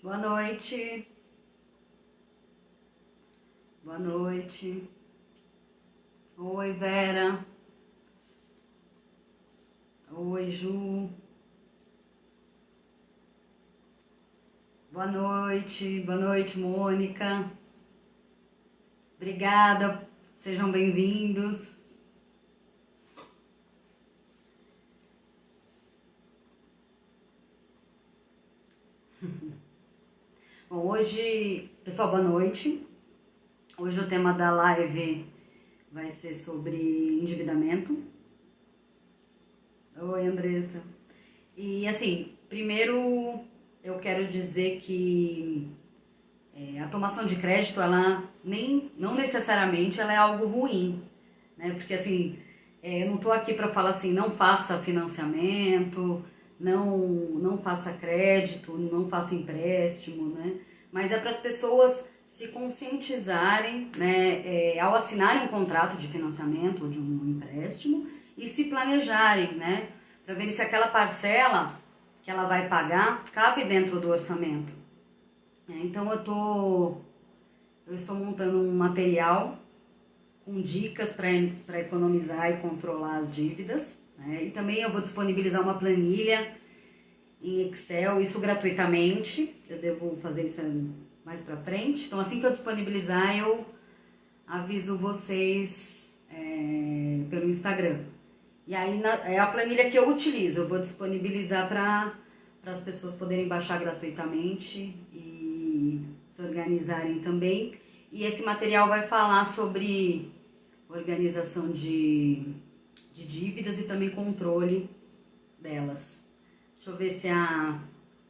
Boa noite. Boa noite. Oi, Vera. Oi, Ju. Boa noite. Boa noite, Mônica. Obrigada. Sejam bem-vindos. Bom, hoje, pessoal, boa noite. Hoje o tema da live vai ser sobre endividamento. Oi, Andressa. E assim, primeiro eu quero dizer que a tomação de crédito, ela não necessariamente ela é algo ruim, né? Porque assim, eu não estou aqui para falar assim, não faça financiamento, não faça crédito, não faça empréstimo, né? Mas é para as pessoas se conscientizarem, né, ao assinarem um contrato de financiamento ou de um empréstimo e se planejarem, né, para ver se aquela parcela que ela vai pagar cabe dentro do orçamento. Então eu estou montando um material com dicas para economizar e controlar as dívidas, né? E também eu vou disponibilizar uma planilha em Excel, isso gratuitamente. Eu devo fazer isso mais para frente. Então assim que eu disponibilizar, eu aviso vocês pelo Instagram. E aí é a planilha que eu utilizo, eu vou disponibilizar para as pessoas poderem baixar gratuitamente e se organizarem também. E esse material vai falar sobre organização de dívidas e também controle delas. Deixa eu ver se a...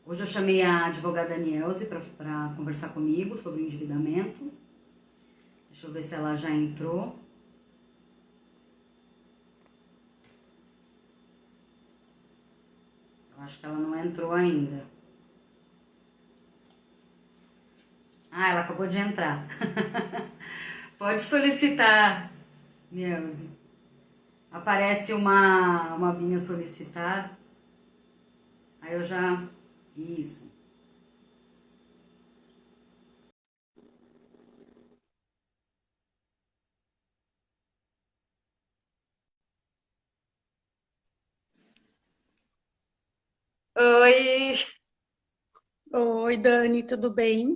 Hoje eu chamei a advogada Nielze para conversar comigo sobre o endividamento. Deixa eu ver se ela já entrou. Eu acho que ela não entrou ainda. Ah, ela acabou de entrar. Pode solicitar, Nielze. Aparece uma abinha solicitar. Aí eu já... Isso. Oi, Oi, Dani, tudo bem?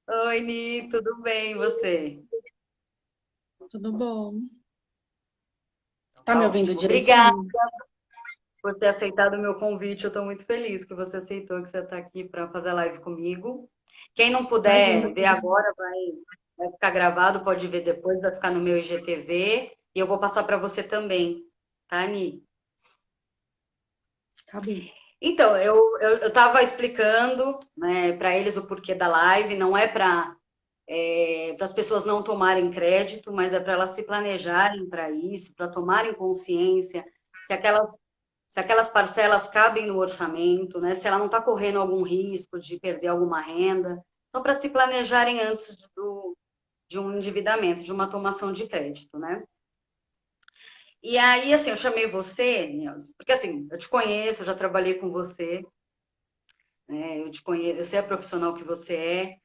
oi, Ni, tudo bem, e você? Tudo bom? Então, Tá me tá ouvindo ótimo. Obrigada direitinho? por ter aceitado o meu convite. Eu estou muito feliz que você aceitou, que você está aqui para fazer a live comigo. Quem não Imagina. puder ver agora vai ficar gravado, pode ver depois, vai ficar no meu IGTV e eu vou passar para você também, tá, Ni? Tá bom. Então, eu estava explicando, né, para eles o porquê da live, não é para as pessoas não tomarem crédito, mas é para elas se planejarem para isso, para tomarem consciência se aquelas parcelas cabem no orçamento, né? Se ela não está correndo algum risco de perder alguma renda. Então, para se planejarem antes de um endividamento, de uma tomação de crédito, né? E aí, assim, eu chamei você, Nilson, porque assim, eu te conheço, eu já trabalhei com você, né? Eu te conheço, eu sei a profissional que você é.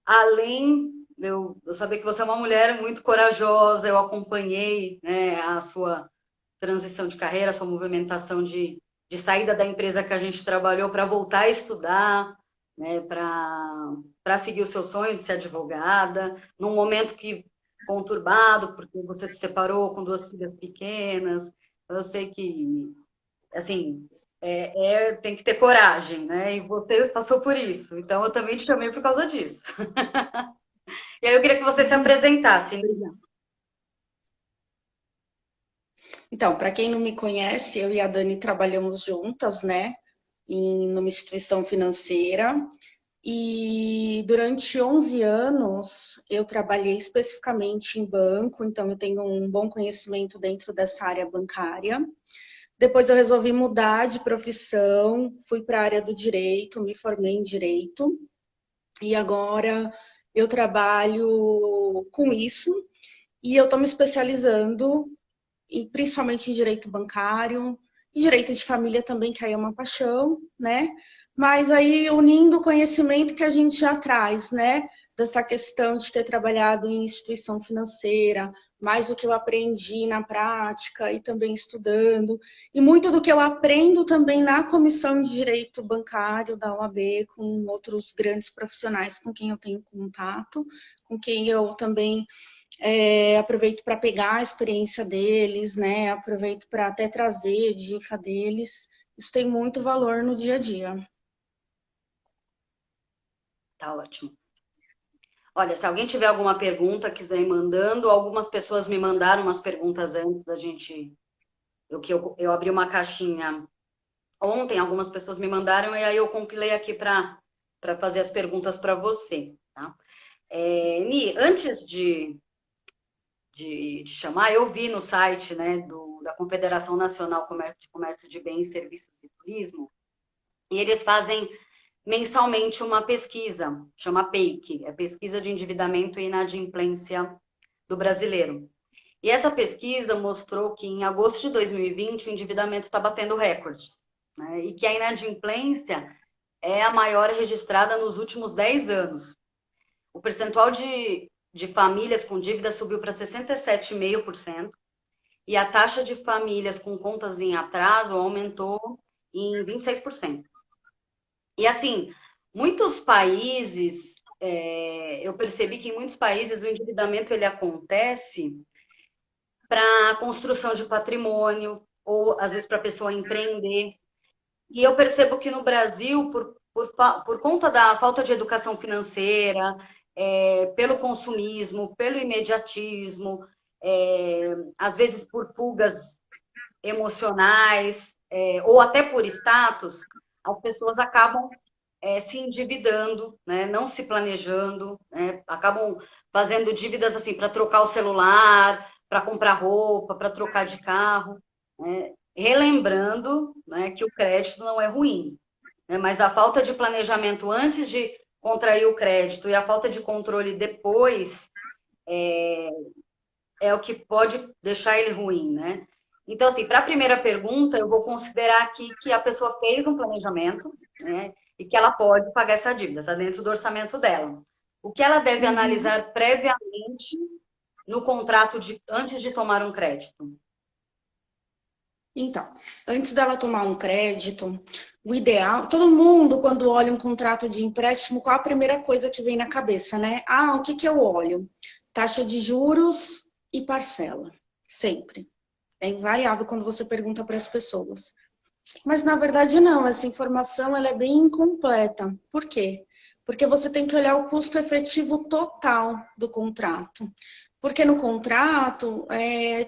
Além de eu saber que você é uma mulher muito corajosa, eu acompanhei, né, a sua transição de carreira, a sua movimentação de saída da empresa que a gente trabalhou para voltar a estudar, né, para seguir o seu sonho de ser advogada, num momento que conturbado, porque você se separou com duas filhas pequenas. Eu sei que, assim, tem que ter coragem, né? E você passou por isso. Então, eu também te chamei por causa disso. E aí eu queria que você se apresentasse. Obrigada. Então, para quem não me conhece, eu e a Dani trabalhamos juntas, né, numa instituição financeira. E durante 11 anos eu trabalhei especificamente em banco, então eu tenho um bom conhecimento dentro dessa área bancária. Depois eu resolvi mudar de profissão, fui para a área do direito, me formei em direito. E agora eu trabalho com isso e eu estou me especializando principalmente em direito bancário e direito de família também, que aí é uma paixão, né? mas aí unindo o conhecimento que a gente já traz, né? Dessa questão de ter trabalhado em instituição financeira, mais o que eu aprendi na prática e também estudando, e muito do que eu aprendo também na comissão de direito bancário da OAB, com outros grandes profissionais com quem eu tenho contato, com quem eu também aproveito para pegar a experiência deles, né? Aproveito para até trazer dica deles. Isso tem muito valor no dia a dia. Tá ótimo. Olha, se alguém tiver alguma pergunta, quiser ir mandando, algumas pessoas me mandaram umas perguntas antes da gente. Eu abri uma caixinha ontem, algumas pessoas me mandaram, e aí eu compilei aqui para fazer as perguntas para você, tá? Ni, antes de chamar, eu vi no site, né, da Confederação Nacional de Comércio de Bens, Serviços e Turismo, e eles fazem mensalmente uma pesquisa, chama PEIC, é Pesquisa de Endividamento e Inadimplência do Brasileiro. E essa pesquisa mostrou que em agosto de 2020 o endividamento está batendo recordes, né? E que a inadimplência é a maior registrada nos últimos 10 anos. O percentual de famílias com dívida subiu para 67,5% e a taxa de famílias com contas em atraso aumentou em 26%. E assim, muitos países, eu percebi que em muitos países o endividamento ele acontece para construção de patrimônio, ou às vezes para a pessoa empreender. E eu percebo que no Brasil, por conta da falta de educação financeira, pelo consumismo, pelo imediatismo, às vezes por fugas emocionais, ou até por status, as pessoas acabam se endividando, né? Não se planejando, né? Acabam fazendo dívidas assim para trocar o celular, para comprar roupa, para trocar de carro, né? Relembrando, né, que o crédito não é ruim, né? Mas a falta de planejamento antes de contrair o crédito e a falta de controle depois é o que pode deixar ele ruim, né? Então, assim, para a primeira pergunta, eu vou considerar aqui que a pessoa fez um planejamento, né? E que ela pode pagar essa dívida, está dentro do orçamento dela. O que ela deve Uhum. analisar previamente no contrato antes de tomar um crédito? Então, antes dela tomar um crédito, o ideal, todo mundo, quando olha um contrato de empréstimo, qual a primeira coisa que vem na cabeça, né? Ah, o que que eu olho? Taxa de juros e parcela. Sempre. É invariável quando você pergunta para as pessoas. Mas na verdade não, essa informação ela é bem incompleta. Por quê? Porque você tem que olhar o custo efetivo total do contrato. Porque no contrato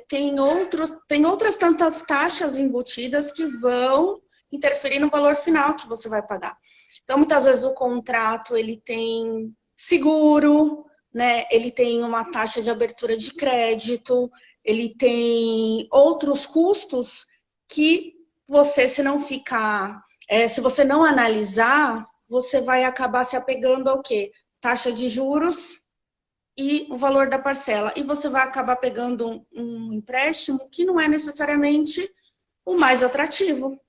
tem outras tantas taxas embutidas que vão interferir no valor final que você vai pagar. Então, muitas vezes o contrato ele tem seguro, né? Ele tem uma taxa de abertura de crédito, ele tem outros custos que você, se não ficar, se você não analisar, você vai acabar se apegando ao quê? Taxa de juros e o valor da parcela. E você vai acabar pegando um empréstimo que não é necessariamente o mais atrativo,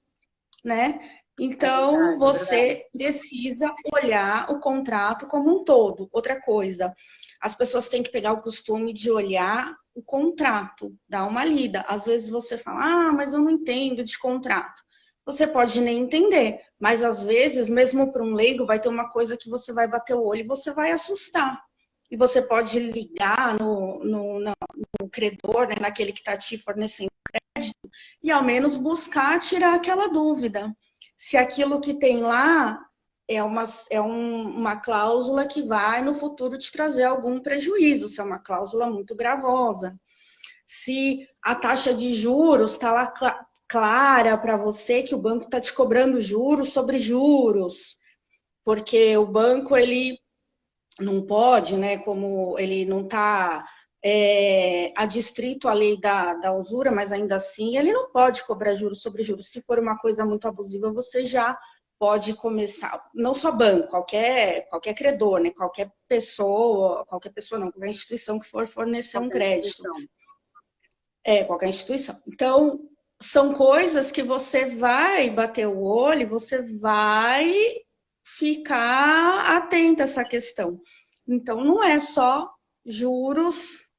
né? É Então, verdade, é verdade. você precisa olhar o contrato como um todo. Outra coisa, as pessoas têm que pegar o costume de olhar o contrato, dar uma lida. Às vezes você fala, ah, mas eu não entendo de contrato. Você pode nem entender, mas às vezes, mesmo para um leigo, vai ter uma coisa que você vai bater o olho e você vai assustar. E você pode ligar no credor, né, naquele que está te fornecendo crédito, e ao menos buscar tirar aquela dúvida. Se aquilo que tem lá uma cláusula que vai no futuro te trazer algum prejuízo, se é uma cláusula muito gravosa. Se a taxa de juros está lá clara para você que o banco está te cobrando juros sobre juros, porque o banco ele não pode, né? Como ele não está adstrito à lei da usura, mas ainda assim ele não pode cobrar juros sobre juros. Se for uma coisa muito abusiva, você já pode começar, não só banco, qualquer credor, né? Qualquer pessoa não, qualquer instituição que for fornecer um Qualquer crédito. instituição. Qualquer instituição. Então, são coisas que você vai bater o olho, você vai ficar atento a essa questão. Então, não é só juros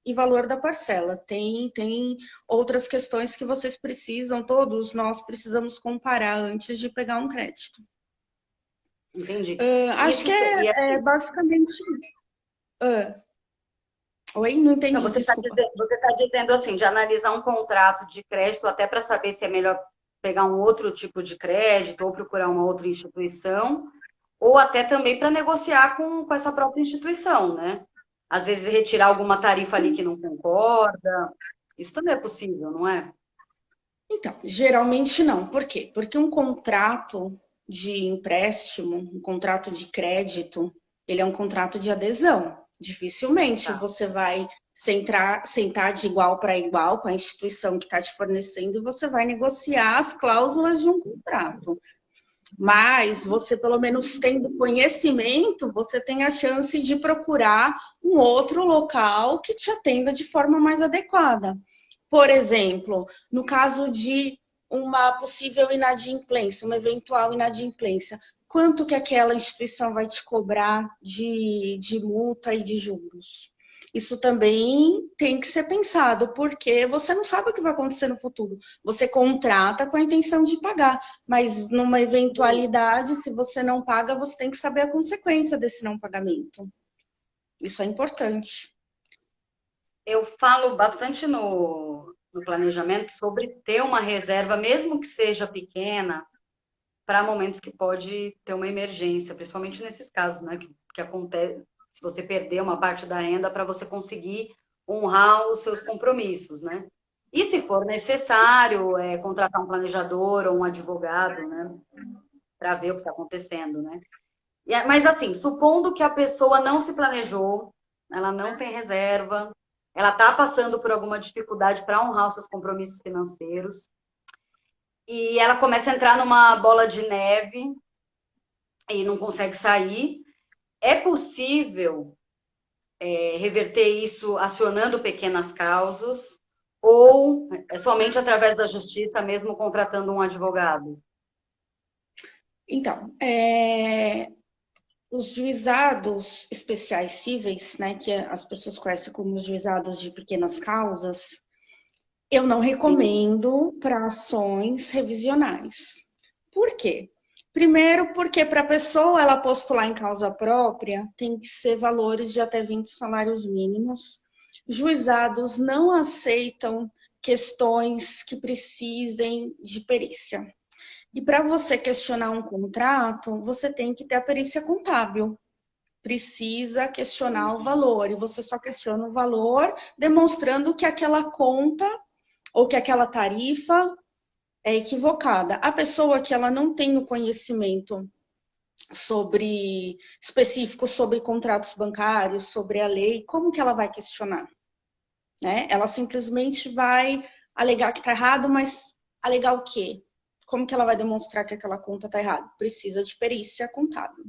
e valor da parcela, tem outras questões que vocês precisam, todos nós precisamos comparar antes de pegar um crédito. Entendi. Acho Isso que seria é assim. basicamente isso. Oi, não Não, entendi, desculpa. você tá dizendo assim, de analisar um contrato de crédito até para saber se é melhor pegar um outro tipo de crédito ou procurar uma outra instituição, ou até também para negociar com essa própria instituição, né? Às vezes retirar alguma tarifa ali que não concorda. Isso também é possível, não é? Então, geralmente não. Por quê? Porque um contrato de empréstimo, um contrato de crédito, ele é um contrato de adesão. Dificilmente Tá. você vai sentar de igual para igual com a instituição que está te fornecendo e você vai negociar as cláusulas de um contrato. Mas você, pelo menos tendo conhecimento, você tem a chance de procurar um outro local que te atenda de forma mais adequada. Por exemplo, no caso de uma possível inadimplência, uma eventual inadimplência, quanto que aquela instituição vai te cobrar de multa e de juros? Isso também tem que ser pensado, porque você não sabe o que vai acontecer no futuro. Você contrata com a intenção de pagar, mas numa Sim. eventualidade, se você não paga, você tem que saber a consequência desse não pagamento. Isso é importante. Eu falo bastante no planejamento sobre ter uma reserva, mesmo que seja pequena, para momentos que pode ter uma emergência, principalmente nesses casos, né? Que acontece se você perder uma parte da renda para você conseguir honrar os seus compromissos, né? E se for necessário, contratar um planejador ou um advogado, né? Para ver o que está acontecendo, né? Mas assim, supondo que a pessoa não se planejou, ela não tem reserva, ela está passando por alguma dificuldade para honrar os seus compromissos financeiros, e ela começa a entrar numa bola de neve e não consegue sair, é possível reverter isso acionando pequenas causas ou é somente através da justiça, mesmo contratando um advogado? Então, os juizados especiais cíveis, né, que as pessoas conhecem como os juizados de pequenas causas, eu não Sim, recomendo para ações revisionais. Por quê? Primeiro, porque para a pessoa ela postular em causa própria, tem que ser valores de até 20 salários mínimos. Juizados não aceitam questões que precisem de perícia. E para você questionar um contrato, você tem que ter a perícia contábil. Precisa questionar o valor, e você só questiona o valor demonstrando que aquela conta ou que aquela tarifa é equivocada. A pessoa que ela não tem o conhecimento sobre específico sobre contratos bancários, sobre a lei, como que ela vai questionar? Né? Ela simplesmente vai alegar que está errado, mas alegar o quê? Como que ela vai demonstrar que aquela conta está errada? Precisa de perícia contábil.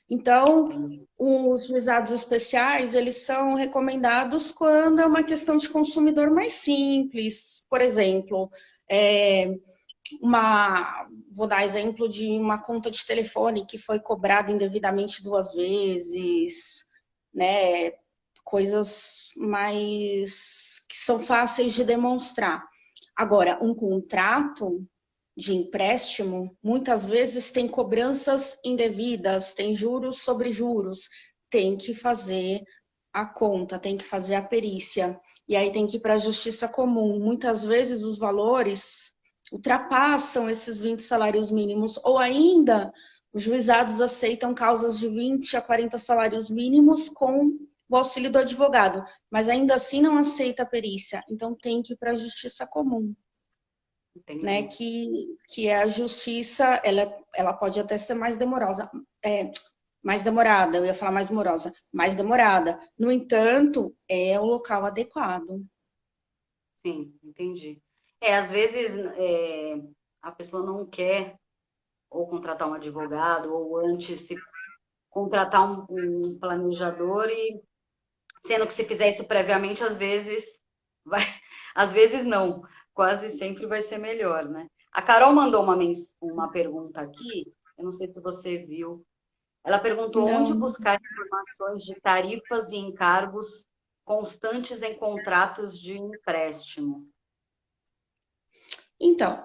Então, entendi. os juizados especiais, eles são recomendados quando é uma questão de consumidor mais simples. Por exemplo, é, vou dar exemplo de uma conta de telefone que foi cobrada indevidamente 2 vezes, né? Coisas mais que são fáceis de demonstrar. Agora, um contrato de empréstimo muitas vezes tem cobranças indevidas, tem juros sobre juros, tem que fazer a conta, tem que fazer a perícia, e aí tem que ir para a justiça comum. Muitas vezes os valores ultrapassam esses 20 salários mínimos, ou ainda os juizados aceitam causas de 20 a 40 salários mínimos com o auxílio do advogado, mas ainda assim não aceita a perícia, então tem que ir para a justiça comum, né? Entendi. Que é a justiça, ela pode até ser mais demorosa, mais demorada, eu ia falar mais morosa, mais demorada. No entanto, é o local adequado. Sim, entendi. Às vezes a pessoa não quer ou contratar um advogado, ou antes se contratar um planejador, e sendo que se fizer isso previamente, às vezes vai, às vezes não. quase sempre vai ser melhor, né? A Carol mandou uma pergunta aqui, eu não sei se você viu. Ela perguntou onde Não. buscar informações de tarifas e encargos constantes em contratos de empréstimo. Então,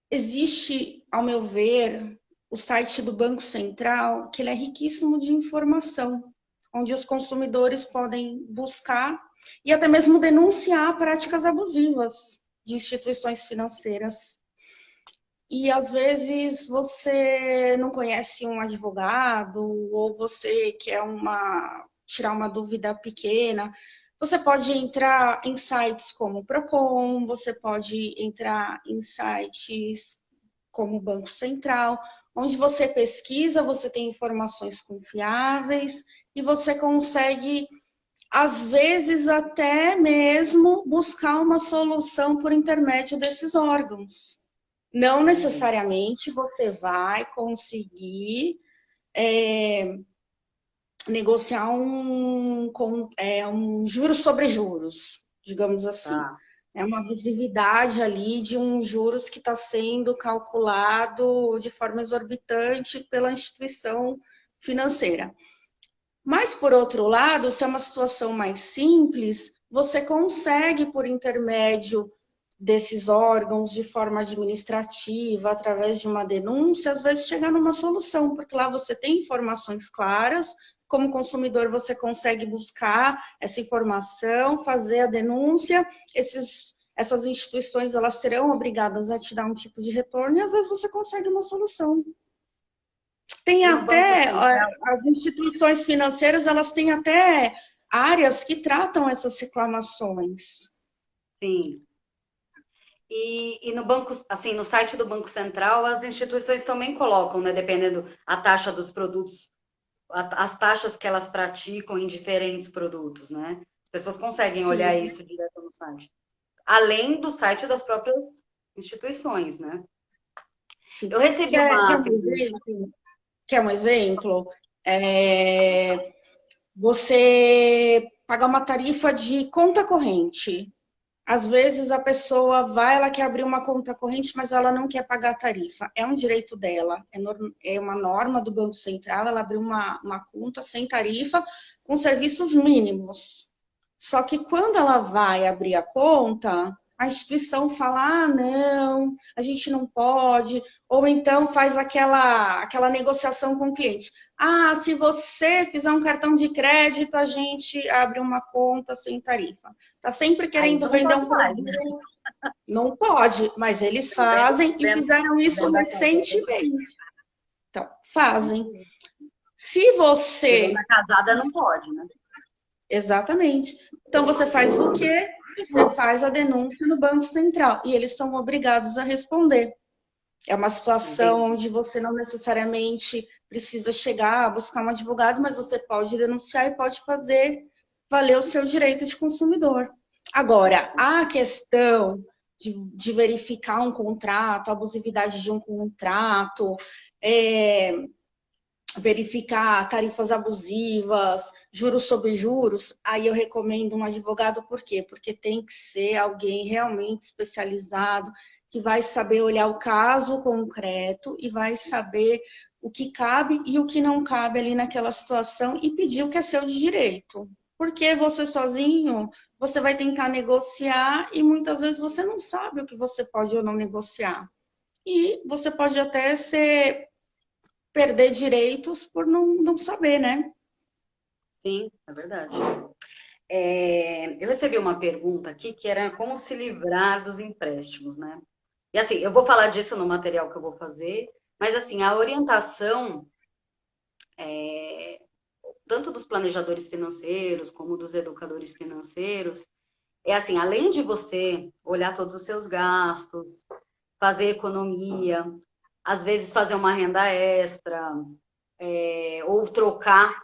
existe, ao meu ver, o site do Banco Central, que ele é riquíssimo de informação, onde os consumidores podem buscar e até mesmo denunciar práticas abusivas de instituições financeiras. E às vezes você não conhece um advogado ou você quer tirar uma dúvida pequena. Você pode entrar em sites como o Procon, você pode entrar em sites como o Banco Central, onde você pesquisa, você tem informações confiáveis e você consegue, às vezes, até mesmo buscar uma solução por intermédio desses órgãos. Não Entendi. necessariamente você vai conseguir negociar um juros sobre juros, digamos assim. Tá. É uma visibilidade ali de um juros que está sendo calculado de forma exorbitante pela instituição financeira. Mas, por outro lado, se é uma situação mais simples, você consegue, por intermédio desses órgãos, de forma administrativa, através de uma denúncia, às vezes chegar numa solução, porque lá você tem informações claras, como consumidor você consegue buscar essa informação, fazer a denúncia, essas instituições elas serão obrigadas a te dar um tipo de retorno e às vezes você consegue uma solução. Tem E no Banco até, Central? as instituições financeiras, elas têm até áreas que tratam essas reclamações. Sim. E no banco, assim, no site do Banco Central, as instituições também colocam, né, dependendo a taxa dos produtos, as taxas que elas praticam em diferentes produtos, né? As pessoas conseguem olhar Sim, isso direto no site. Além do site das próprias instituições, né? sim. Eu recebi Quer uma um pergunta. exemplo? Quer um exemplo? Você pagar uma tarifa de conta corrente. Às vezes a pessoa vai, ela quer abrir uma conta corrente, mas ela não quer pagar a tarifa. É um direito dela, é uma norma do Banco Central, ela abriu uma conta sem tarifa, com serviços mínimos. Só que quando ela vai abrir a conta, a instituição fala: ah, não, a gente não pode, ou então faz aquela negociação com o cliente. Ah, se você fizer um cartão de crédito, a gente abre uma conta sem tarifa. Tá sempre Ah, querendo isso não vender pode um mais, né? produto. Não pode, mas eles Vendo, fazem e vendo, fizeram isso vendo a casada. recentemente. Então, fazem. Se Vendo você. a casada não pode, né? Exatamente. Então, você faz o quê? Você faz a denúncia no Banco Central e eles são obrigados a responder. É uma situação Entendi. onde você não necessariamente precisa chegar a buscar um advogado, mas você pode denunciar e pode fazer valer o seu direito de consumidor. Agora, a questão de verificar um contrato, a abusividade de um contrato, é, verificar tarifas abusivas, juros sobre juros, aí eu recomendo um advogado, por quê? Porque tem que ser alguém realmente especializado, que vai saber olhar o caso concreto e vai saber o que cabe e o que não cabe ali naquela situação e pedir o que é seu de direito. Porque você sozinho, você vai tentar negociar e muitas vezes você não sabe o que você pode ou não negociar. E você pode até perder direitos por não saber, né? Sim, é verdade. Eu recebi uma pergunta aqui que era como se livrar dos empréstimos, né? E assim, eu vou falar disso no material que eu vou fazer, mas assim, a orientação, tanto dos planejadores financeiros como dos educadores financeiros, é assim, além de você olhar todos os seus gastos, fazer economia, às vezes fazer uma renda extra, ou trocar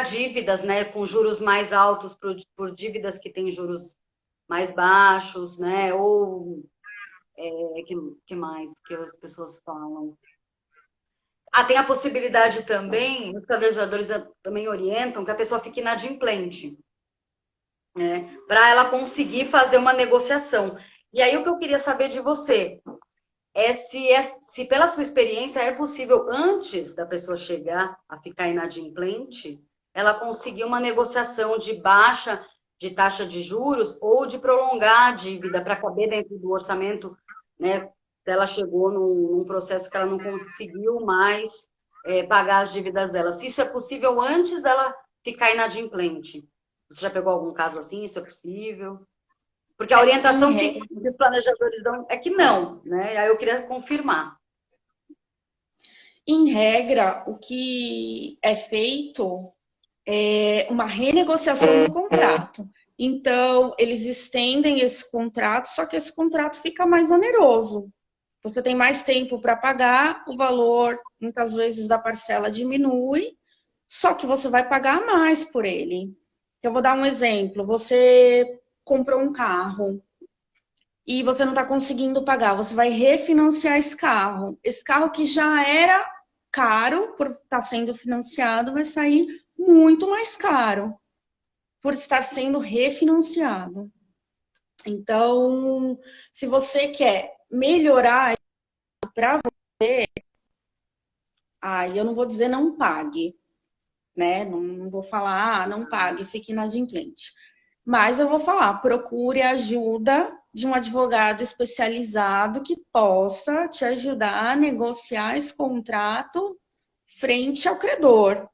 dívidas, né, com juros mais altos por dívidas que têm juros mais baixos, né, ou que mais que as pessoas falam? Ah, tem a possibilidade também, os planejadores também orientam que a pessoa fique inadimplente. né, para ela conseguir fazer uma negociação. E aí o que eu queria saber de você se pela sua experiência é possível, antes da pessoa chegar a ficar inadimplente, ela conseguir uma negociação de baixa de taxa de juros ou de prolongar a dívida para caber dentro do orçamento, né? Se ela chegou num processo que ela não conseguiu mais pagar as dívidas dela. Se isso é possível antes dela ficar inadimplente. Você já pegou algum caso assim? Isso é possível? Porque a Em orientação regra, que os planejadores dão é que não, né? Aí eu queria confirmar. o que é feito é uma renegociação do contrato. Então, eles estendem esse contrato, só que esse contrato fica mais oneroso. Você tem mais tempo para pagar, o valor, muitas vezes, da parcela diminui, só que você vai pagar mais por ele. Eu vou dar um exemplo. Você comprou um carro e você não está conseguindo pagar, você vai refinanciar esse carro. Esse carro que já era caro por estar sendo financiado vai sair muito mais caro por estar sendo refinanciado. Então, se você quer melhorar para você, aí eu não vou dizer não pague, né? Não vou falar, não pague, fique inadimplente. Mas eu vou falar, procure ajuda de um advogado especializado que possa te ajudar a negociar esse contrato frente ao credor.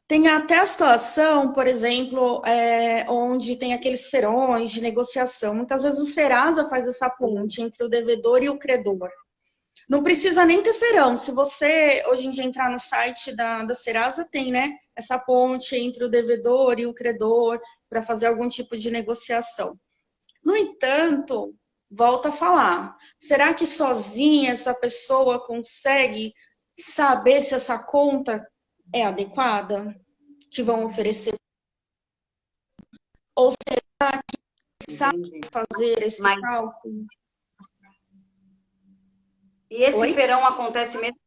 Tem até a situação, por exemplo, onde tem aqueles ferões de negociação. Muitas vezes o Serasa faz essa ponte entre o devedor e o credor. Não precisa nem ter feirão. Se você hoje em dia entrar no site da Serasa, tem, né? Essa ponte entre o devedor e o credor para fazer algum tipo de negociação. No entanto, volta a falar. Será que sozinha essa pessoa consegue saber se essa conta é adequada? Que vão oferecer? Ou será que sabe Entendi. fazer esse Mas cálculo? e esse Oi? feirão acontece mesmo?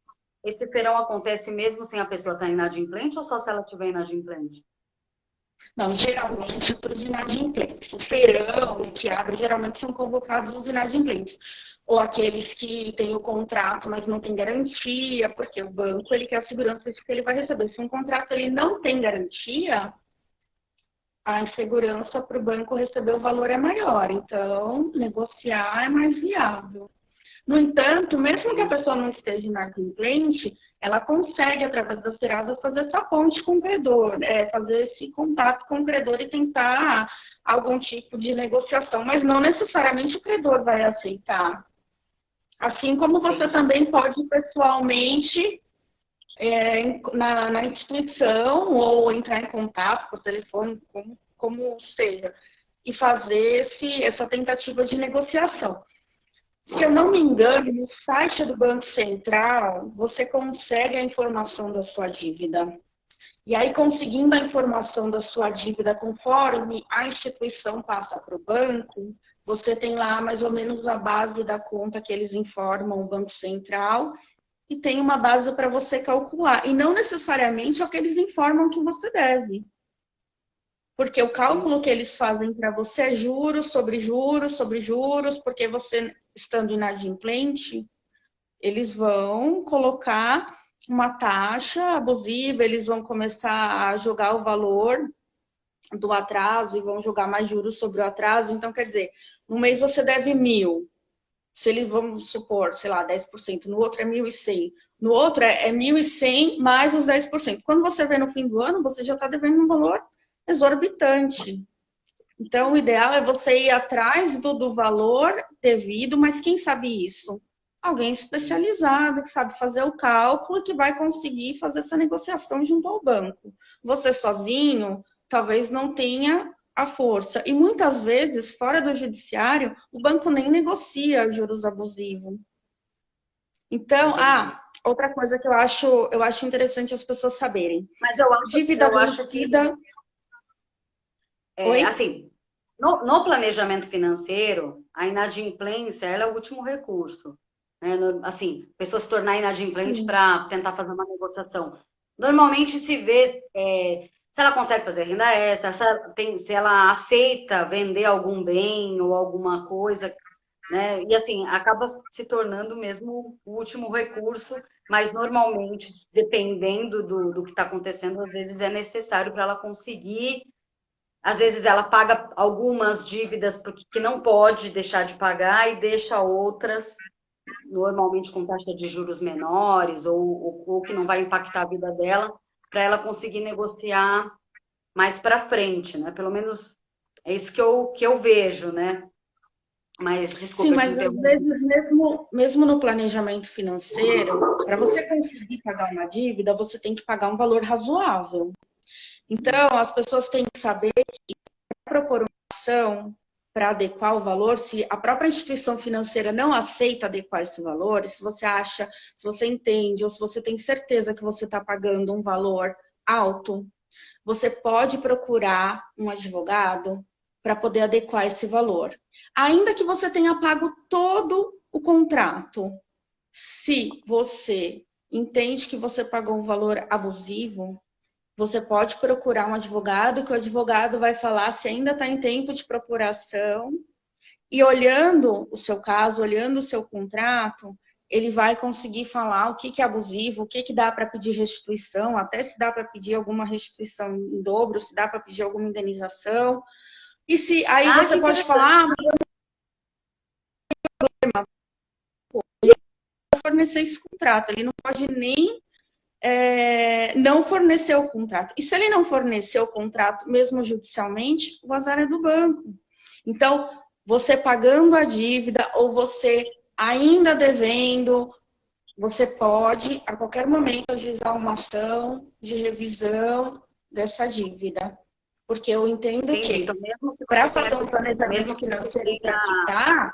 Esse feirão acontece mesmo sem a pessoa estar inadimplente ou só se ela estiver inadimplente? Não, geralmente para os inadimplentes. O feirão que abre, geralmente são convocados os inadimplentes. Ou aqueles que têm o contrato, mas não tem garantia, porque o banco ele quer a segurança de que ele vai receber. Se um contrato ele não tem garantia, a insegurança para o banco receber o valor é maior. Então, negociar é mais viável. No entanto, mesmo que a pessoa não esteja inadimplente, ela consegue, através da Serasa, fazer essa ponte com o credor, fazer esse contato com o credor e tentar algum tipo de negociação, mas não necessariamente o credor vai aceitar. Assim como você Entendi. também pode pessoalmente na instituição ou entrar em contato por telefone, como seja, e fazer essa tentativa de negociação. Se eu não me engano, no site do Banco Central, você consegue a informação da sua dívida. E aí, conseguindo a informação da sua dívida conforme a instituição passa para o banco, você tem lá mais ou menos a base da conta que eles informam o Banco Central e tem uma base para você calcular. E não necessariamente é o que eles informam que você deve. Porque o cálculo que eles fazem para você é juros sobre juros sobre juros, porque você, estando inadimplente, eles vão colocar uma taxa abusiva, eles vão começar a jogar o valor do atraso e vão jogar mais juros sobre o atraso. Então, quer dizer, no mês você deve 1.000. Se eles, vamos supor, sei lá, 10%, no outro é 1.100. No outro é 1.100 mais os 10%. Quando você vê no fim do ano, você já está devendo um valor exorbitante. Então, o ideal é você ir atrás do valor devido, mas quem sabe isso? Alguém especializado, que sabe fazer o cálculo e que vai conseguir fazer essa negociação junto ao banco. Você sozinho, talvez não tenha a força. E muitas vezes, fora do judiciário, o banco nem negocia juros abusivos. Então, Entendi. outra coisa que eu acho interessante as pessoas saberem. Mas Dívida eu acho que vencida. Oi? assim, no planejamento financeiro, a inadimplência ela é o último recurso. Né? Assim, a pessoa se tornar inadimplente Sim. para tentar fazer uma negociação. Normalmente se vê Se ela consegue fazer renda extra, se ela aceita vender algum bem ou alguma coisa, né? E assim, acaba se tornando mesmo o último recurso, mas normalmente, dependendo do que está acontecendo, às vezes é necessário para ela conseguir. Às vezes ela paga algumas dívidas porque que não pode deixar de pagar e deixa outras, normalmente com taxa de juros menores ou que não vai impactar a vida dela, para ela conseguir negociar mais para frente, né? Pelo menos é isso que eu vejo, né? Mas, Sim, desculpa, eu te mas às interrompi. vezes, mesmo no planejamento financeiro, para você conseguir pagar uma dívida, você tem que pagar um valor razoável. Então, as pessoas têm que saber propor uma ação para adequar o valor, se a própria instituição financeira não aceita adequar esse valor, se você acha, se você entende ou se você tem certeza que você está pagando um valor alto, você pode procurar um advogado para poder adequar esse valor. Ainda que você tenha pago todo o contrato, se você entende que você pagou um valor abusivo, você pode procurar um advogado, que o advogado vai falar se ainda está em tempo de procuração, e olhando o seu caso, olhando o seu contrato, ele vai conseguir falar o que é abusivo, o que dá para pedir restituição, até se dá para pedir alguma restituição em dobro, se dá para pedir alguma indenização. E se aí Ah, que você pode interessante. falar, fornecer esse contrato, ele não pode nem não fornecer o contrato. E se ele não fornecer o contrato, mesmo judicialmente, o azar é do banco. Então, você pagando a dívida ou você ainda devendo, você pode, a qualquer momento, ajuizar uma ação de revisão dessa dívida. Porque eu entendo Entendi. que, Então, mesmo que para você fazer um mesmo planejamento que você financeiro para tenha, quitar,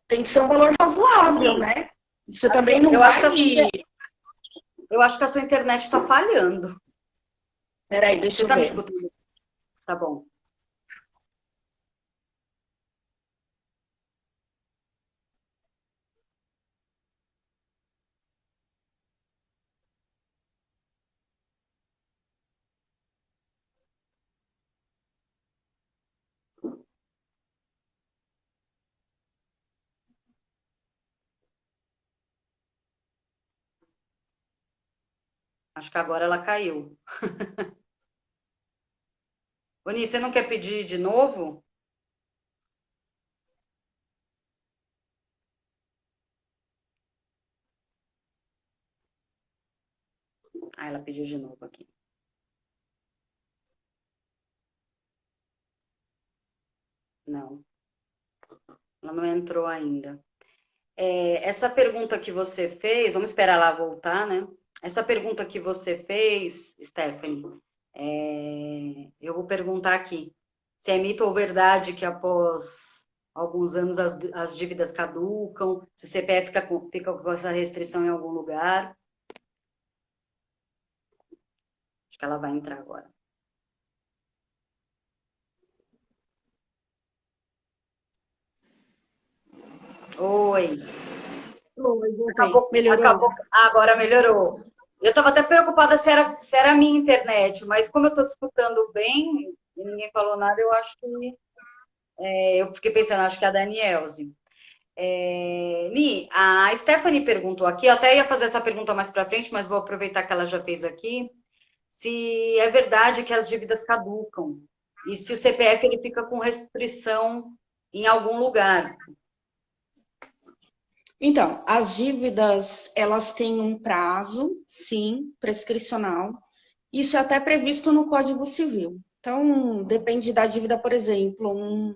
tem que ser um valor razoável, Ni, né? Você também não eu acho que vai. a sua internet está falhando. Peraí, deixa Você eu está me ver. escutando? Tá bom. Acho que agora ela caiu. Oni, você não quer pedir de novo? Ah, ela pediu de novo aqui. Não, ela não entrou ainda. Essa pergunta que você fez, vamos esperar ela voltar, né? Essa pergunta que você fez, Stephanie, eu vou perguntar aqui. Se é mito ou verdade que após alguns anos as dívidas caducam, se o CPF fica com essa restrição em algum lugar. Acho que ela vai entrar agora. Oi. Oi, voltei. Acabou, Melhorou? acabou. Agora melhorou. Eu estava até preocupada se era a minha internet, mas como eu estou te escutando bem e ninguém falou nada, eu acho que eu fiquei pensando, acho que é a Danielze. Ni, a Stephanie perguntou aqui, eu até ia fazer essa pergunta mais para frente, mas vou aproveitar que ela já fez aqui, se é verdade que as dívidas caducam e se o CPF ele fica com restrição em algum lugar. Então, as dívidas, elas têm um prazo, sim, prescricional. Isso é até previsto no Código Civil. Então, depende da dívida, por exemplo,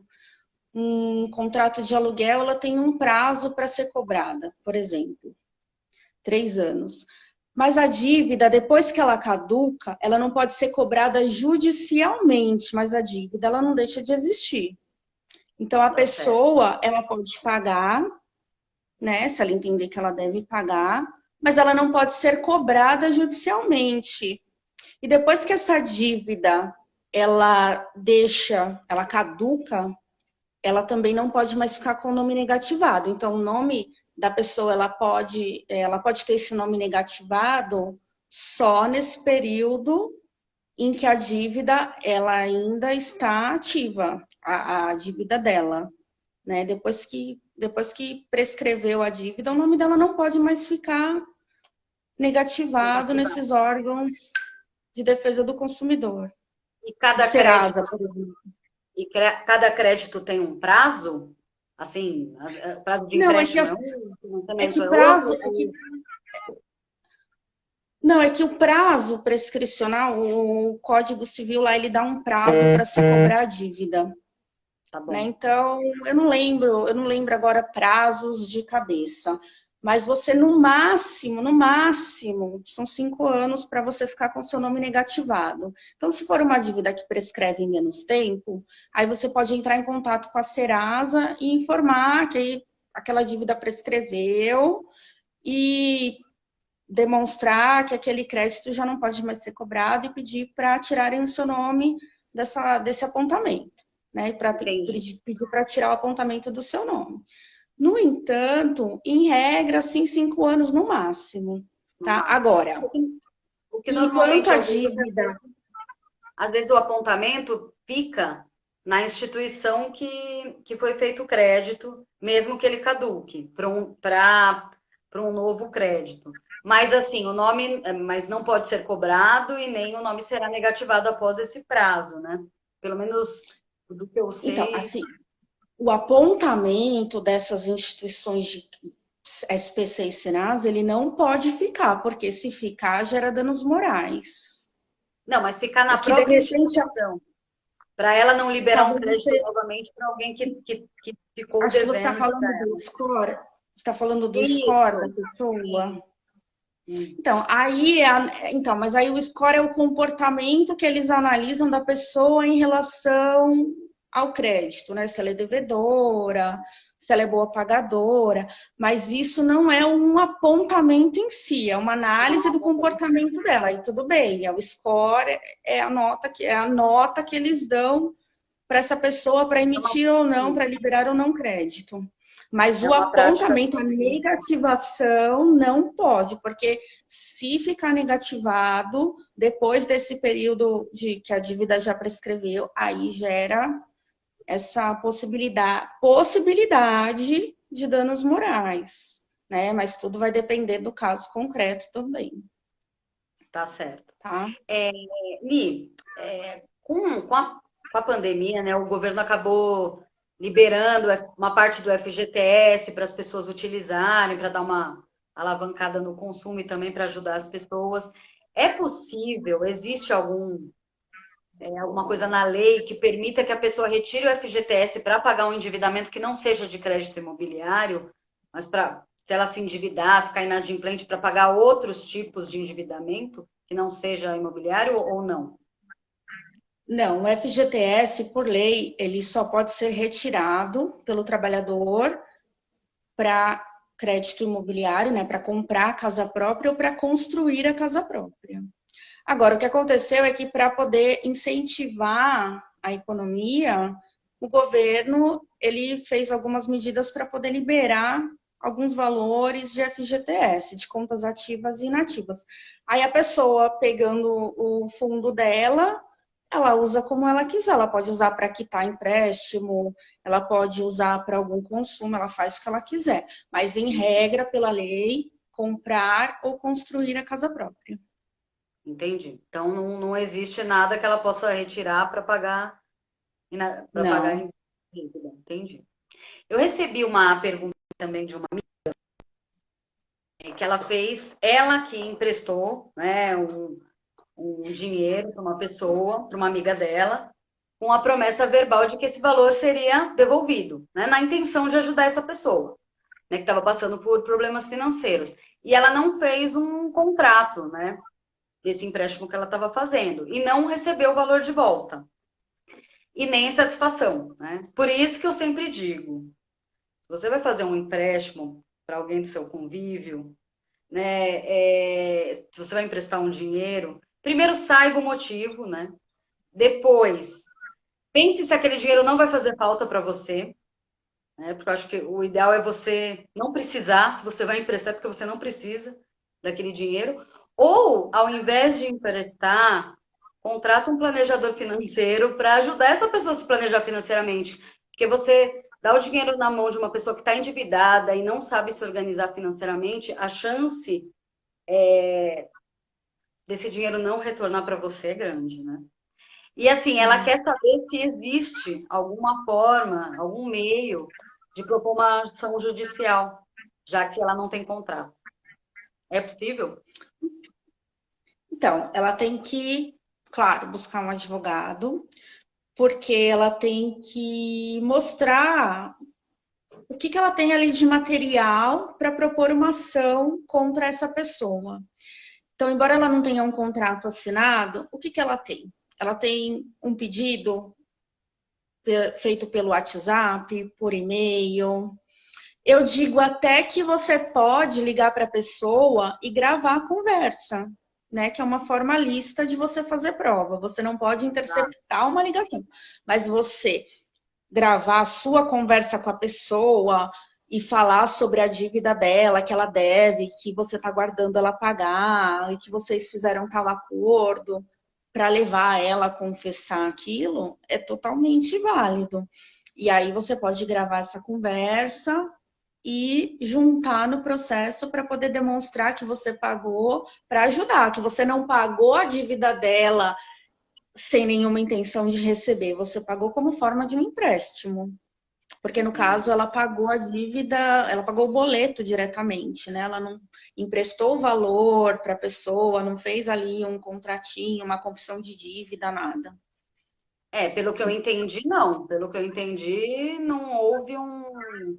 um contrato de aluguel, ela tem um prazo para ser cobrada, por exemplo, 3 anos. Mas a dívida, depois que ela caduca, ela não pode ser cobrada judicialmente, mas a dívida, ela não deixa de existir. Então, a Tá certo. pessoa, ela pode pagar, né? Se ela entender que ela deve pagar, mas ela não pode ser cobrada judicialmente. E depois que essa dívida ela caduca, ela também não pode mais ficar com o nome negativado. Então, o nome da pessoa ela pode ter esse nome negativado só nesse período em que a dívida ela ainda está ativa, a dívida dela, né? Depois que prescreveu a dívida, o nome dela não pode mais ficar negativado Negativado. nesses órgãos de defesa do consumidor. E O cada crédito, Serasa, por exemplo. cada crédito tem um prazo? Assim, prazo de Não, é que, empréstimo é um, é financiamento que é outro? prazo, não, é que o prazo prescricional, o Código Civil lá, ele dá um prazo para se cobrar a dívida, Tá né? bom. Então, eu não lembro agora prazos de cabeça, mas você no máximo, são 5 anos para você ficar com seu nome negativado. Então, se for uma dívida que prescreve em menos tempo, aí você pode entrar em contato com a Serasa e informar que aí aquela dívida prescreveu e demonstrar que aquele crédito já não pode mais ser cobrado e pedir para tirarem o seu nome desse apontamento, né? E para Entendi. pedir para tirar o apontamento do seu nome. No entanto, em regra, assim, 5 anos no máximo, No tá? máximo. Agora, O que enquanto normalmente a eu vejo, dívida. às vezes o apontamento fica na instituição que foi feito o crédito, mesmo que ele caduque, para um novo crédito. Mas assim, o nome, mas não pode ser cobrado e nem o nome será negativado após esse prazo, né? Pelo menos do que eu Então, sei. assim, o apontamento dessas instituições de SPC e Serasa, ele não pode ficar, porque se ficar, gera danos morais. Não, mas ficar O na que de própria repente, instituição, para ela não liberar um talvez crédito você. novamente para alguém que ficou Acho que você está devendo falando para do ela. score. Você está falando do score da Isso, pessoa? sim, sim. Então, então, mas aí o score é o comportamento que eles analisam da pessoa em relação ao crédito, né? Se ela é devedora, se ela é boa pagadora, mas isso não é um apontamento em si, é uma análise do comportamento dela. E tudo bem, o score é a nota que eles dão para essa pessoa para É uma, emitir ou não, sim, para liberar ou não crédito. Mas é o uma prática apontamento, a corriqueira. negativação não pode, porque se ficar negativado depois desse período de que a dívida já prescreveu, aí gera essa possibilidade de danos morais, né? Mas tudo vai depender do caso concreto também, Tá certo. tá? Mi, com a pandemia, né, o governo acabou liberando uma parte do FGTS para as pessoas utilizarem, para dar uma alavancada no consumo e também para ajudar as pessoas. É possível, existe alguma coisa na lei que permita que a pessoa retire o FGTS para pagar um endividamento que não seja de crédito imobiliário, mas para, se ela se endividar, ficar inadimplente para pagar outros tipos de endividamento que não seja imobiliário ou não? Não, o FGTS, por lei, ele só pode ser retirado pelo trabalhador para crédito imobiliário, né, para comprar a casa própria ou para construir a casa própria. Agora, o que aconteceu é que para poder incentivar a economia, o governo ele fez algumas medidas para poder liberar alguns valores de FGTS, de contas ativas e inativas. Aí a pessoa pegando o fundo dela, ela usa como ela quiser, ela pode usar para quitar empréstimo, ela pode usar para algum consumo, ela faz o que ela quiser, mas em regra, pela lei, comprar ou construir a casa própria. Entendi. Então não existe nada que ela possa retirar para pagar Não. em dívida. Entendi. Eu recebi uma pergunta também de uma amiga que ela fez, ela que emprestou, né, um dinheiro para uma pessoa, para uma amiga dela, com a promessa verbal de que esse valor seria devolvido, né, na intenção de ajudar essa pessoa, né, que estava passando por problemas financeiros. E ela não fez um contrato, né, desse empréstimo que ela estava fazendo e não recebeu o valor de volta e nem satisfação, né? Por isso que eu sempre digo, se você vai fazer um empréstimo para alguém do seu convívio, né? Se você vai emprestar um dinheiro, primeiro saiba o motivo, né? Depois, pense se aquele dinheiro não vai fazer falta para você, né? Porque eu acho que o ideal é você não precisar, se você vai emprestar, é porque você não precisa daquele dinheiro. Ou, ao invés de emprestar contrata um planejador financeiro para ajudar essa pessoa a se planejar financeiramente. Porque você dá o dinheiro na mão de uma pessoa que está endividada e não sabe se organizar financeiramente, a chance desse dinheiro não retornar para você é grande, né? E assim, ela Sim. quer saber se existe alguma forma, algum meio de propor uma ação judicial, já que ela não tem contrato. É possível? Então, ela tem que, claro, buscar um advogado, porque ela tem que mostrar o que ela tem ali de material para propor uma ação contra essa pessoa. Então, embora ela não tenha um contrato assinado, o que ela tem? Ela tem um pedido feito pelo WhatsApp, por e-mail. Eu digo até que você pode ligar para a pessoa e gravar a conversa, né? Que é uma formalista de você fazer prova. Você não pode interceptar uma ligação, mas você gravar a sua conversa com a pessoa e falar sobre a dívida dela, que ela deve, que você está guardando ela pagar e que vocês fizeram tal acordo para levar ela a confessar aquilo, é totalmente válido. E aí você pode gravar essa conversa e juntar no processo para poder demonstrar que você pagou para ajudar, que você não pagou a dívida dela sem nenhuma intenção de receber, você pagou como forma de um empréstimo. Porque no caso ela pagou a dívida, ela pagou o boleto diretamente, né? Ela não emprestou o valor para a pessoa, não fez ali um contratinho, uma confissão de dívida, nada. Pelo que eu entendi, não. Pelo que eu entendi, não houve um.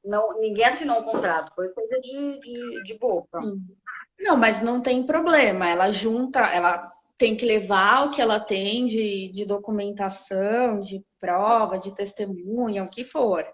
Não, ninguém assinou um contrato, foi coisa de boca. Sim. Não, mas não tem problema. Ela junta, ela tem que levar o que ela tem de documentação, de prova, de testemunha, o que for.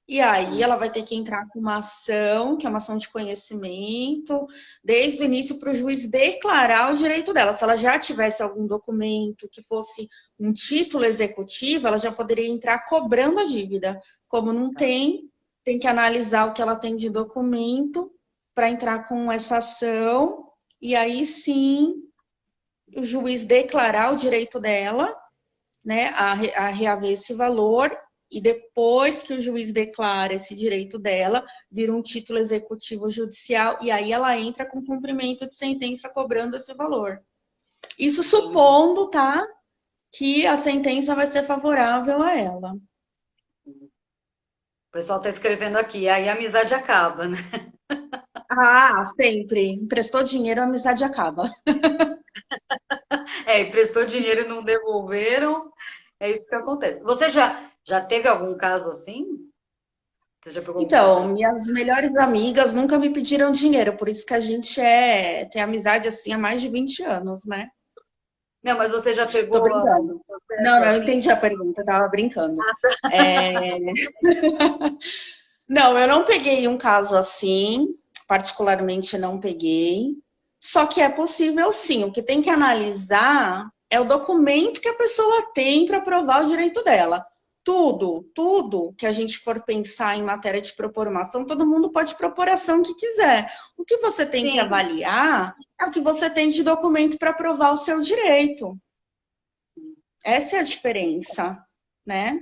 E aí ela vai ter que entrar com uma ação, que é uma ação de conhecimento, desde o início para o juiz declarar o direito dela. Se ela já tivesse algum documento que fosse um título executivo, ela já poderia entrar cobrando a dívida. Como não tem, tem que analisar o que ela tem de documento para entrar com essa ação, e aí sim o juiz declarar o direito dela, né, a reaver esse valor, e depois que o juiz declara esse direito dela, vira um título executivo judicial, e aí ela entra com cumprimento de sentença cobrando esse valor. Isso supondo, tá, que a sentença vai ser favorável a ela. O pessoal está escrevendo aqui, aí a amizade acaba, né? Ah, sempre. Emprestou dinheiro, a amizade acaba. Emprestou dinheiro e não devolveram, é isso que acontece. Você já teve algum caso assim? Você já pegou algum Então, processo? minhas melhores amigas nunca me pediram dinheiro, por isso que a gente tem amizade assim há mais de 20 anos, né? Não, mas você já Tô pegou algum brincando. processo Não, não, eu assim? entendi a pergunta, eu tava brincando. Não, eu não peguei um caso assim, particularmente não peguei. Só que é possível sim. O que tem que analisar é o documento que a pessoa tem para provar o direito dela. Tudo que a gente for pensar em matéria de propor uma ação, todo mundo pode propor a ação que quiser. O que você tem que Sim. avaliar é o que você tem de documento para provar o seu direito. Essa é a diferença, né?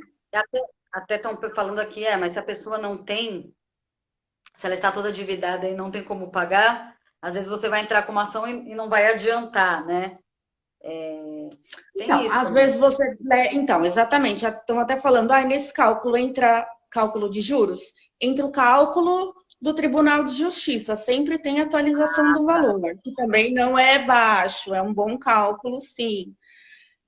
Até estão falando aqui, mas se a pessoa não tem, se ela está toda endividada e não tem como pagar, às vezes você vai entrar com uma ação e não vai adiantar, né? Tem Então, isso às também. vezes você. Né, então, exatamente. Já estão até falando, nesse cálculo entra cálculo de juros, entra o cálculo do Tribunal de Justiça. Sempre tem atualização do valor, que também não é baixo, é um bom cálculo, sim.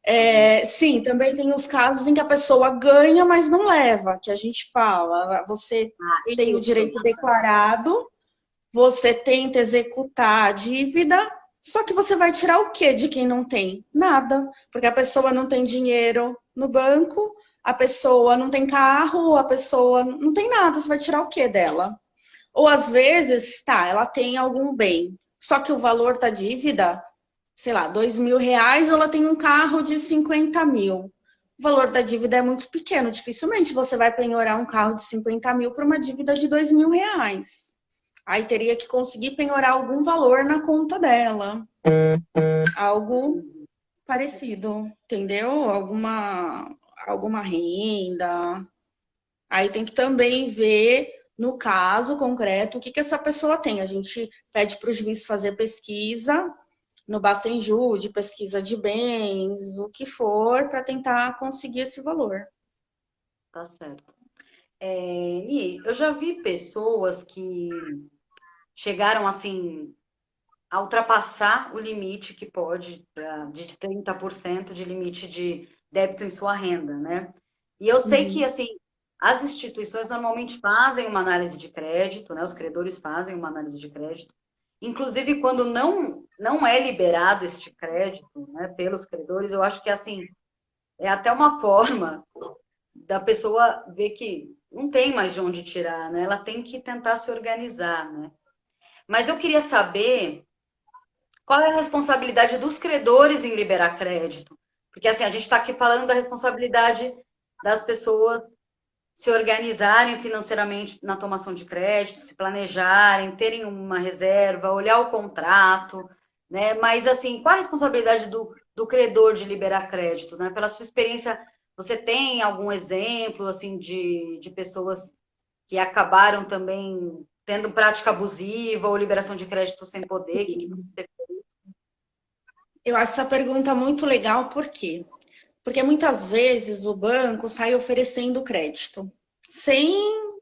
Uhum. Sim, também tem os casos em que a pessoa ganha, mas não leva, que a gente fala. Você tem o Isso. direito declarado, você tenta executar a dívida, só que você vai tirar o quê de quem não tem? Nada, porque a pessoa não tem dinheiro no banco, a pessoa não tem carro, a pessoa não tem nada, você vai tirar o quê dela? Ou às vezes, tá, ela tem algum bem, só que o valor da dívida, sei lá, R$ 2.000, ela tem um carro de 50 mil. O valor da dívida é muito pequeno, dificilmente você vai penhorar um carro de 50 mil para uma dívida de R$ 2.000. Aí teria que conseguir penhorar algum valor na conta dela. Algo parecido, entendeu? Alguma renda. Aí tem que também ver, no caso concreto, o que que essa pessoa tem. A gente pede para o juiz fazer pesquisa no Bacenjude, pesquisa de bens, o que for, para tentar conseguir esse valor. Tá certo. E eu já vi pessoas que chegaram assim a ultrapassar o limite que pode, de 30% de limite de débito em sua renda, né? E eu sei que, Uhum. assim, as instituições normalmente fazem uma análise de crédito, né? Os credores fazem uma análise de crédito. Inclusive, quando não é liberado este crédito, né, pelos credores, eu acho que, assim, é até uma forma da pessoa ver que não tem mais de onde tirar, né? Ela tem que tentar se organizar, né? Mas eu queria saber qual é a responsabilidade dos credores em liberar crédito? Porque assim, a gente está aqui falando da responsabilidade das pessoas se organizarem financeiramente na tomação de crédito, se planejarem, terem uma reserva, olhar o contrato, né? Mas assim, qual a responsabilidade do credor de liberar crédito, né? Pela sua experiência, você tem algum exemplo assim de pessoas que acabaram também tendo prática abusiva ou liberação de crédito sem poder? Que você... Eu acho essa pergunta muito legal, por quê? Porque muitas vezes o banco sai oferecendo crédito, sem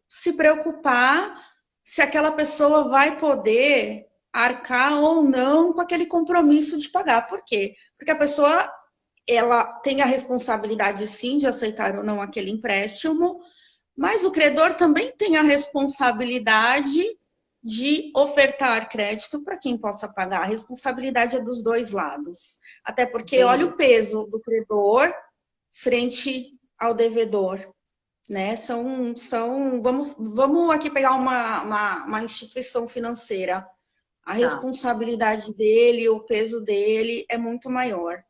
se preocupar se aquela pessoa vai poder arcar ou não com aquele compromisso de pagar. Por quê? Porque a pessoa ela tem a responsabilidade sim de aceitar ou não aquele empréstimo, mas o credor também tem a responsabilidade de ofertar crédito para quem possa pagar. A responsabilidade é dos dois lados. Até porque olha Entendi. o peso do credor frente ao devedor, né? Vamos aqui pegar uma instituição financeira. A Tá. responsabilidade dele, o peso dele é muito maior.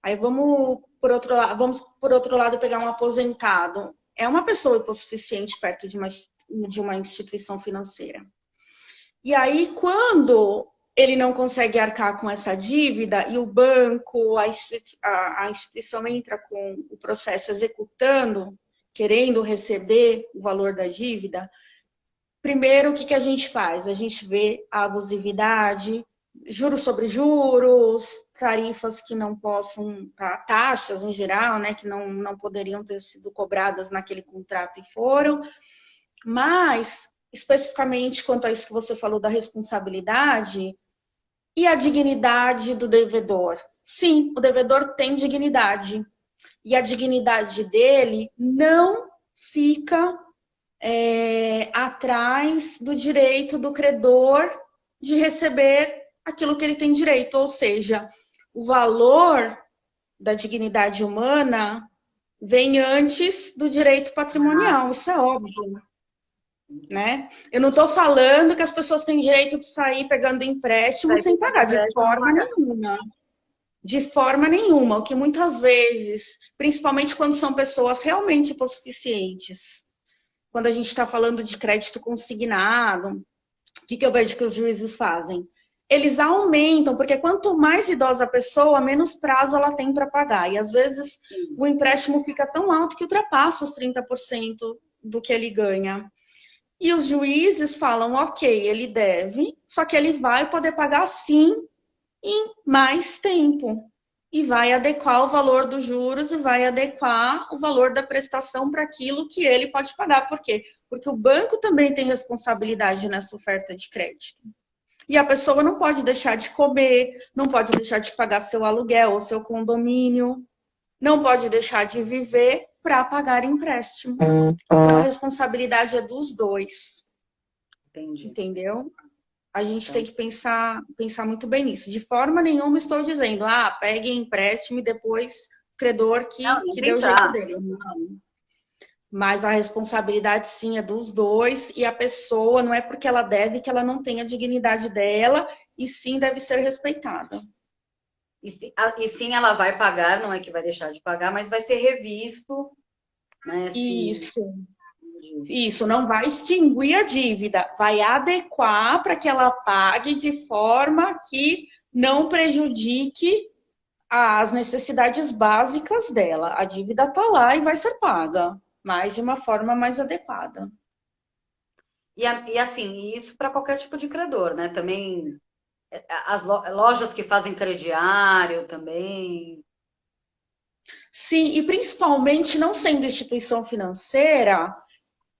Aí vamos por outro lado pegar um aposentado. É uma pessoa hipossuficiente perto de uma instituição financeira. E aí, quando ele não consegue arcar com essa dívida e o banco, a instituição entra com o processo executando, querendo receber o valor da dívida, primeiro o que, que a gente faz? A gente vê a abusividade, juros sobre juros, tarifas que não possam, taxas em geral, né, que não poderiam ter sido cobradas naquele contrato e foram, mas especificamente quanto a isso que você falou da responsabilidade, e a dignidade do devedor? Sim, o devedor tem dignidade. E a dignidade dele não fica atrás do direito do credor de receber aquilo que ele tem direito. Ou seja, o valor da dignidade humana vem antes do direito patrimonial. Isso é óbvio. Né? Eu não estou falando que as pessoas têm direito de sair pegando empréstimo Vai sem pegar pagar, de empréstimo não forma pagar. nenhuma. De forma nenhuma. O que muitas vezes, principalmente quando são pessoas realmente hipossuficientes, quando a gente está falando de crédito consignado, o que eu vejo que os juízes fazem? Eles aumentam, porque quanto mais idosa a pessoa, menos prazo ela tem para pagar. E às vezes o empréstimo fica tão alto que ultrapassa os 30% do que ele ganha. E os juízes falam, ok, ele deve, só que ele vai poder pagar sim em mais tempo. E vai adequar o valor dos juros e vai adequar o valor da prestação para aquilo que ele pode pagar. Por quê? Porque o banco também tem responsabilidade nessa oferta de crédito. E a pessoa não pode deixar de comer, não pode deixar de pagar seu aluguel ou seu condomínio, não pode deixar de viver para pagar empréstimo. Então a responsabilidade é dos dois, Entendi. entendeu? A gente tem Então, que pensar muito bem nisso. De forma nenhuma estou dizendo, pegue empréstimo e depois o credor não, nem que deu o jeito pensar. dele. Não. Mas a responsabilidade sim é dos dois e a pessoa não é porque ela deve que ela não tem a dignidade dela e sim deve ser respeitada. E sim, ela vai pagar, não é que vai deixar de pagar, mas vai ser revisto, né? Se... Isso, isso não vai extinguir a dívida, vai adequar para que ela pague de forma que não prejudique as necessidades básicas dela. A dívida está lá e vai ser paga, mas de uma forma mais adequada. E assim, isso para qualquer tipo de credor, né? Também as lojas que fazem crediário também. Sim, e principalmente não sendo instituição financeira,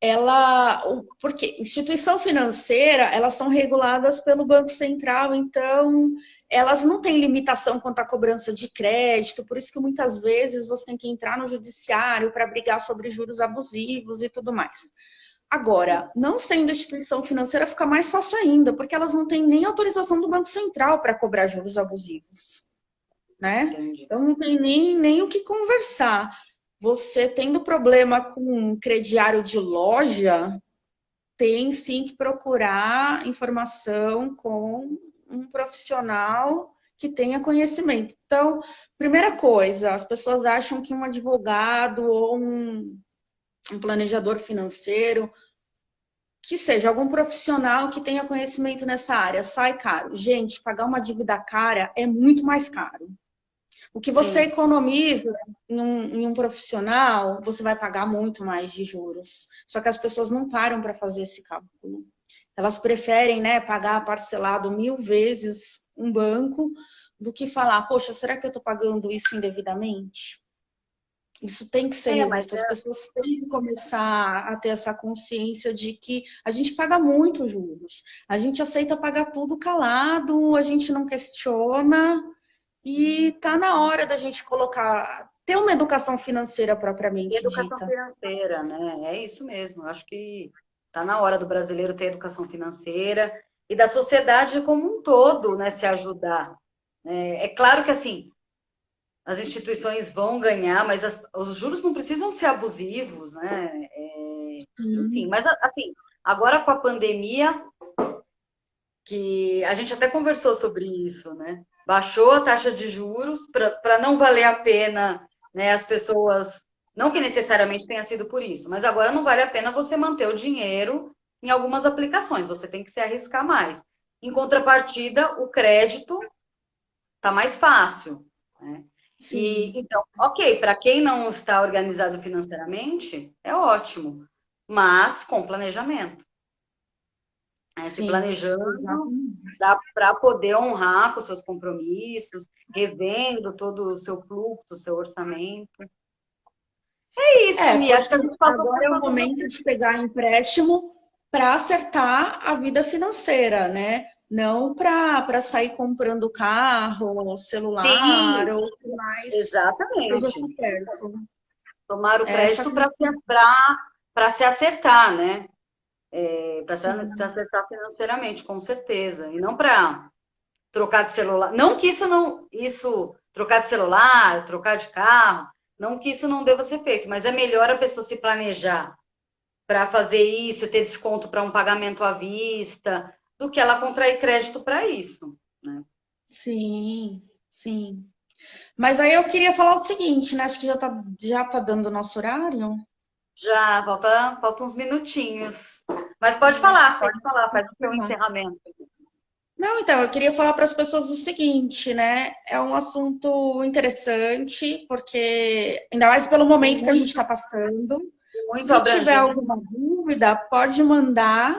ela, porque instituição financeira, elas são reguladas pelo Banco Central, então elas não têm limitação quanto à cobrança de crédito, por isso que muitas vezes você tem que entrar no judiciário para brigar sobre juros abusivos e tudo mais. Agora, não sendo instituição financeira, fica mais fácil ainda, porque elas não têm nem autorização do Banco Central para cobrar juros abusivos, né? Entendi. Então não tem nem o que conversar. Você tendo problema com um crediário de loja, tem sim que procurar informação com um profissional que tenha conhecimento. Então, primeira coisa, as pessoas acham que um advogado ou um planejador financeiro, que seja algum profissional que tenha conhecimento nessa área, sai caro. Gente, pagar uma dívida cara é muito mais caro. O que você Sim. economiza em um profissional, você vai pagar muito mais de juros. Só que as pessoas não param para fazer esse cálculo. Elas preferem, né, pagar parcelado 1000 vezes um banco do que falar, poxa, será que eu estou pagando isso indevidamente? Isso tem que ser Mas revisto. As pessoas têm que começar a ter essa consciência de que a gente paga muito juros. A gente aceita pagar tudo calado, a gente não questiona. E tá na hora da gente colocar, ter uma educação financeira propriamente educação dita. financeira, né? É isso mesmo. Eu acho que está na hora do brasileiro ter educação financeira e da sociedade como um todo, né, se ajudar. É claro que assim, as instituições vão ganhar, mas os juros não precisam ser abusivos, né? Enfim, Sim. mas assim, agora com a pandemia, que a gente até conversou sobre isso, né? Baixou a taxa de juros para não valer a pena, né? As pessoas, não que necessariamente tenha sido por isso, mas agora não vale a pena você manter o dinheiro em algumas aplicações, você tem que se arriscar mais. Em contrapartida, o crédito está mais fácil, né? E Sim. então, ok, para quem não está organizado financeiramente, é ótimo, mas com planejamento, né? Se Sim, planejando, exatamente. dá para poder honrar com seus compromissos, revendo todo o seu fluxo, o seu orçamento. É isso, É, Mi, acho porque que a gente passou agora por é o todas as... momento de pegar empréstimo para acertar a vida financeira, né? Não para sair comprando carro, celular Sim, ou o que mais seja exatamente. supérfluo. Tomar o É essa crédito questão. para se acertar, né? Para se Sim, acertar financeiramente, com certeza. E não para trocar de celular. Não que isso, trocar de celular, trocar de carro, não que isso não deva ser feito, mas é melhor a pessoa se planejar para fazer isso, ter desconto para um pagamento à vista, do que ela contrair crédito para isso, né? sim, sim. Mas aí eu queria falar o seguinte, né? Acho que já tá dando o nosso horário. Já falta uns minutinhos. Mas Tem pode falar, que faz o seu encerrar. encerramento. Não, então, eu queria falar para as pessoas o seguinte, né? É um assunto interessante, porque, ainda mais pelo E momento que a gente muito, está passando. muito Se tiver abrangente. alguma dúvida, pode mandar.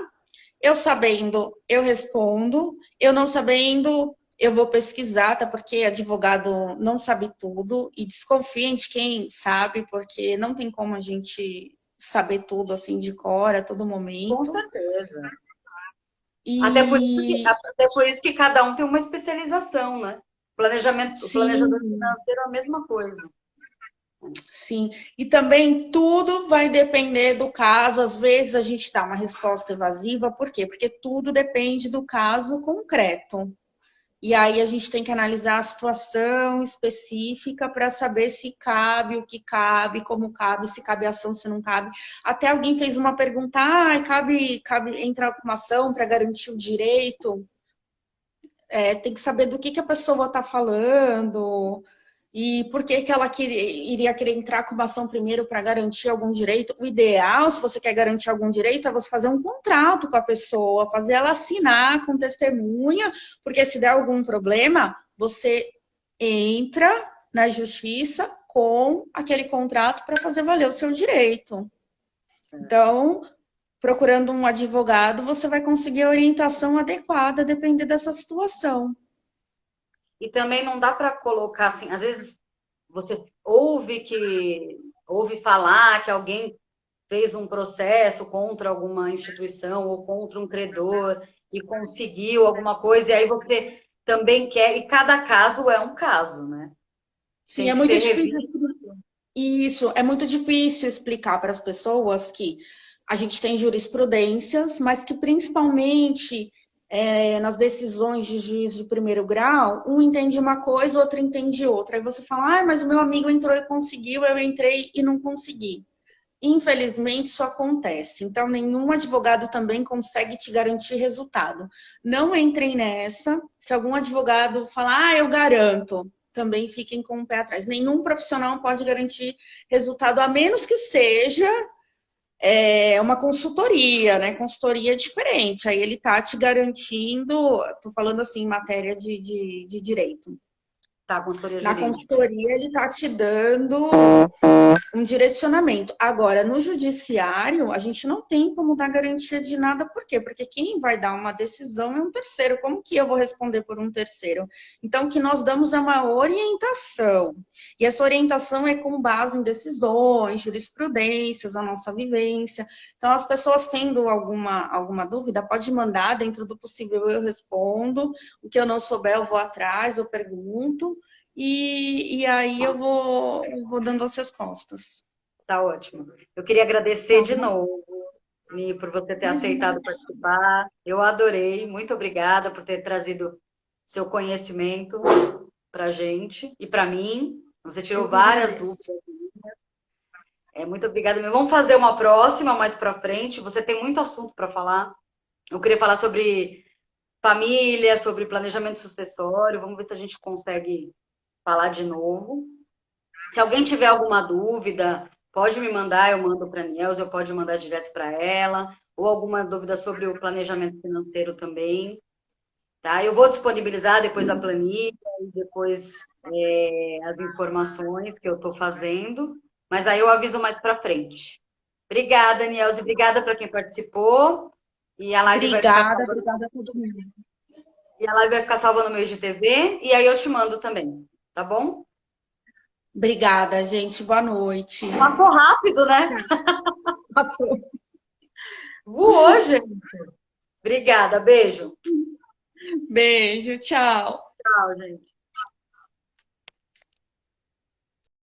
Eu sabendo, eu respondo. Eu não sabendo, eu vou pesquisar, tá? Porque advogado não sabe tudo. E desconfiem de quem sabe, porque não tem como a gente saber tudo assim de cor a todo Com momento. certeza. E Até por isso que cada um tem uma especialização, né? Planejamento, o planejador sim, financeiro é a mesma coisa. sim. E também tudo vai depender do caso. Às vezes a gente dá uma resposta evasiva, por quê? Porque tudo depende do caso concreto. E aí a gente tem que analisar a situação específica para saber se cabe, o que cabe, como cabe, se cabe ação, se não cabe. Até alguém fez uma pergunta, cabe entrar com uma ação para garantir o direito. Tem que saber do que a pessoa está falando e por que ela iria querer entrar com uma ação primeiro para garantir algum direito. O ideal, se você quer garantir algum direito, é você fazer um contrato com a pessoa, fazer ela assinar com testemunha, porque se der algum problema, você entra na justiça com aquele contrato para fazer valer o seu direito. Então, procurando um advogado, você vai conseguir a orientação adequada, depender dessa situação. E também não dá para colocar assim, às vezes você ouve falar que alguém fez um processo contra alguma instituição ou contra um credor e conseguiu alguma coisa, e aí você também quer, e cada caso é um caso, né? Sim, Tem é que muito ser difícil. revisto. Isso, é muito difícil explicar para as pessoas que a gente tem jurisprudências, mas que principalmente nas decisões de juiz de primeiro grau, um entende uma coisa, o outro entende outra. Aí você fala, ah, mas o meu amigo entrou e conseguiu, eu entrei e não consegui. Infelizmente, isso acontece. Então, nenhum advogado também consegue te garantir resultado. Não entrem nessa. Se algum advogado falar, ah, eu garanto, também fiquem com o pé atrás. Nenhum profissional pode garantir resultado, a menos que seja uma consultoria, né? Consultoria é diferente. Aí ele está te garantindo, estou falando assim, em matéria de direito. Tá, consultoria Na jurídica. consultoria, ele está te dando um direcionamento. Agora, no judiciário, a gente não tem como dar garantia de nada, por quê? Porque quem vai dar uma decisão é um terceiro. Como que eu vou responder por um terceiro? Então, o que nós damos é uma orientação. E essa orientação é com base em decisões, jurisprudências, a nossa vivência. Então, as pessoas tendo alguma dúvida, pode mandar, dentro do possível eu respondo. O que eu não souber, eu vou atrás, eu pergunto. E aí eu vou dando as respostas. Tá ótimo. Eu queria agradecer Tá de bom? novo, Mi, por você ter aceitado participar. Eu adorei. Muito obrigada por ter trazido seu conhecimento para a gente e para mim. Você tirou Eu que várias agradeço. dúvidas. Muito obrigada, Mi. Vamos fazer uma próxima mais para frente. Você tem muito assunto para falar. Eu queria falar sobre família, sobre planejamento sucessório. Vamos ver se a gente consegue falar de novo. Se alguém tiver alguma dúvida, pode me mandar, eu mando para a Nielza, eu pode mandar direto para ela, ou alguma dúvida sobre o planejamento financeiro também, tá? Eu vou disponibilizar depois a planilha e depois as informações que eu estou fazendo, mas aí eu aviso mais para frente. Obrigada, Nielza, obrigada para quem participou, e a live vai ficar Obrigada, salva, obrigada a todo mundo. e a live vai ficar salva no meu IGTV, e aí eu te mando também, tá bom? Obrigada, gente. Boa noite. Passou rápido, né? Passou. Voou, gente. Obrigada, beijo. Beijo, tchau. Tchau, gente.